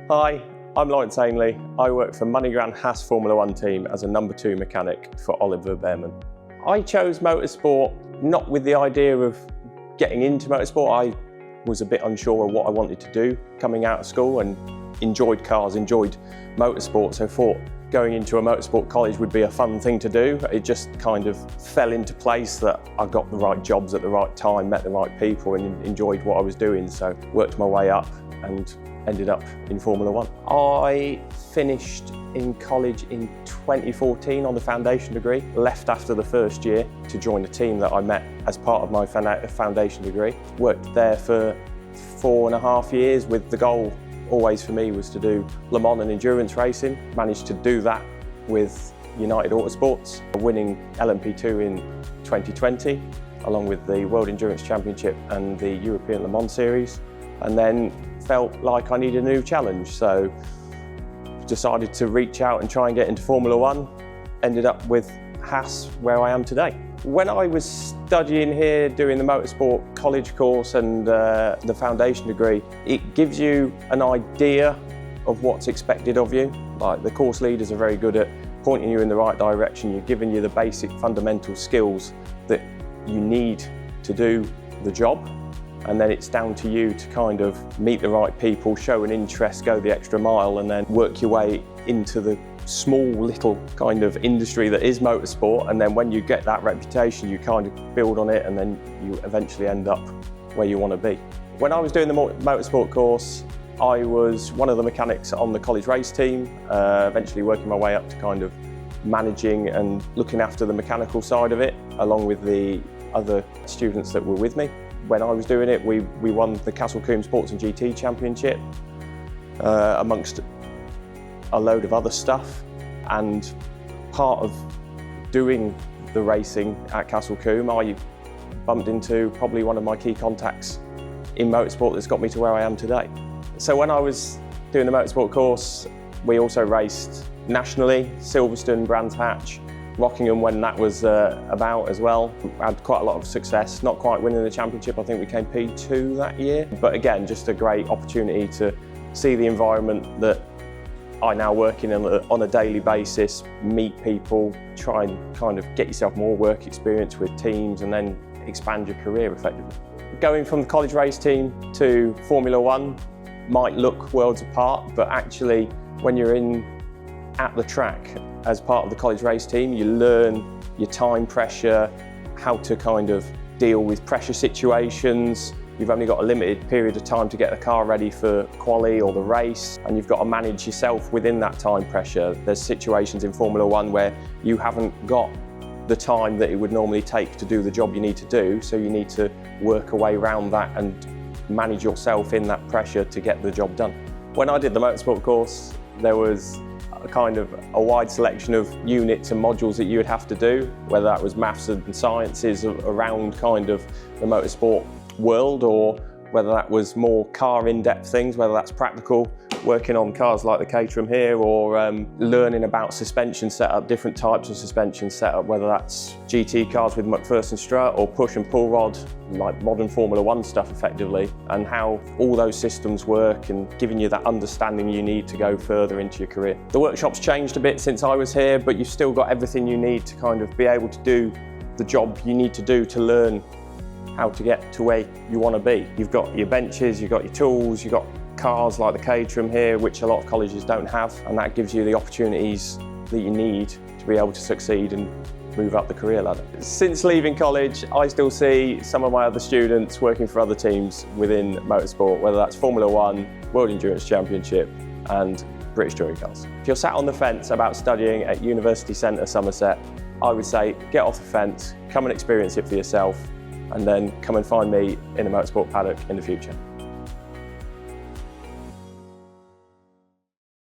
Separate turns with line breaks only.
Hi, I'm Laurence. I work for MoneyGram Haas Formula One Team as a number 2 mechanic for Oliver Behrman. I chose motorsport not with the idea of getting into motorsport. I was a bit unsure of what I wanted to do coming out of school and enjoyed cars, enjoyed motorsport, so thought going into a motorsport college would be a fun thing to do. It just kind of fell into place that I got the right jobs at the right time, met the right people and enjoyed what I was doing, so worked my way up and ended up in Formula One. I finished in college in 2014 on the foundation degree, left after the first year to join a team that I met as part of my foundation degree. Worked there for 4.5 years with the goal always for me was to do Le Mans and endurance racing. Managed to do that with United Autosports, winning LMP2 in 2020, along with the World Endurance Championship and the European Le Mans Series, and then felt like I needed a new challenge, so decided to reach out and try and get into Formula One. Ended up with Haas, where I am today. When I was studying here, doing the motorsport college course and the foundation degree, it gives you an idea of what's expected of you. Like, the course leaders are very good at pointing you in the right direction. You're giving you the basic fundamental skills that you need to do the job. And then it's down to you to kind of meet the right people, show an interest, go the extra mile, and then work your way into the small little kind of industry that is motorsport. And then when you get that reputation, you kind of build on it, and then you eventually end up where you want to be. When I was doing the motorsport course, I was one of the mechanics on the college race team, eventually working my way up to kind of managing and looking after the mechanical side of it, along with the other students that were with me. When I was doing it, we won the Castle Combe Sports and GT Championship, amongst a load of other stuff. And part of doing the racing at Castle Combe, I bumped into probably one of my key contacts in motorsport that's got me to where I am today. So when I was doing the motorsport course, we also raced nationally, Silverstone, Brands Hatch, Rockingham when that was about as well. Had quite a lot of success, not quite winning the championship. I think we came P2 that year. But again, just a great opportunity to see the environment that I now work in on a daily basis, meet people, try and kind of get yourself more work experience with teams and then expand your career effectively. Going from the college race team to Formula One might look worlds apart, but actually when you're at the track as part of the college race team, you learn your time pressure, how to kind of deal with pressure situations. You've only got a limited period of time to get the car ready for quali or the race, and you've got to manage yourself within that time pressure. There's situations in Formula One where you haven't got the time that it would normally take to do the job you need to do, so you need to work a way around that and manage yourself in that pressure to get the job done. When I did the motorsport course, there was kind of a wide selection of units and modules that you would have to do, whether that was maths and sciences around kind of the motorsport world, or whether that was more car in-depth things, whether that's practical, working on cars like the Caterham here, or learning about suspension setup, different types of suspension setup, whether that's GT cars with McPherson strut or push and pull rod, like modern Formula One stuff effectively, and how all those systems work and giving you that understanding you need to go further into your career. The workshop's changed a bit since I was here, but you've still got everything you need to kind of be able to do the job you need to do to learn how to get to where you want to be. You've got your benches, you've got your tools, you've got cars like the Caterham here, which a lot of colleges don't have, and that gives you the opportunities that you need to be able to succeed and move up the career ladder. Since leaving college, I still see some of my other students working for other teams within motorsport, whether that's Formula One, World Endurance Championship and British Touring Cars. If you're sat on the fence about studying at University Centre Somerset, I would say get off the fence, come and experience it for yourself, and then come and find me in a motorsport paddock in the future.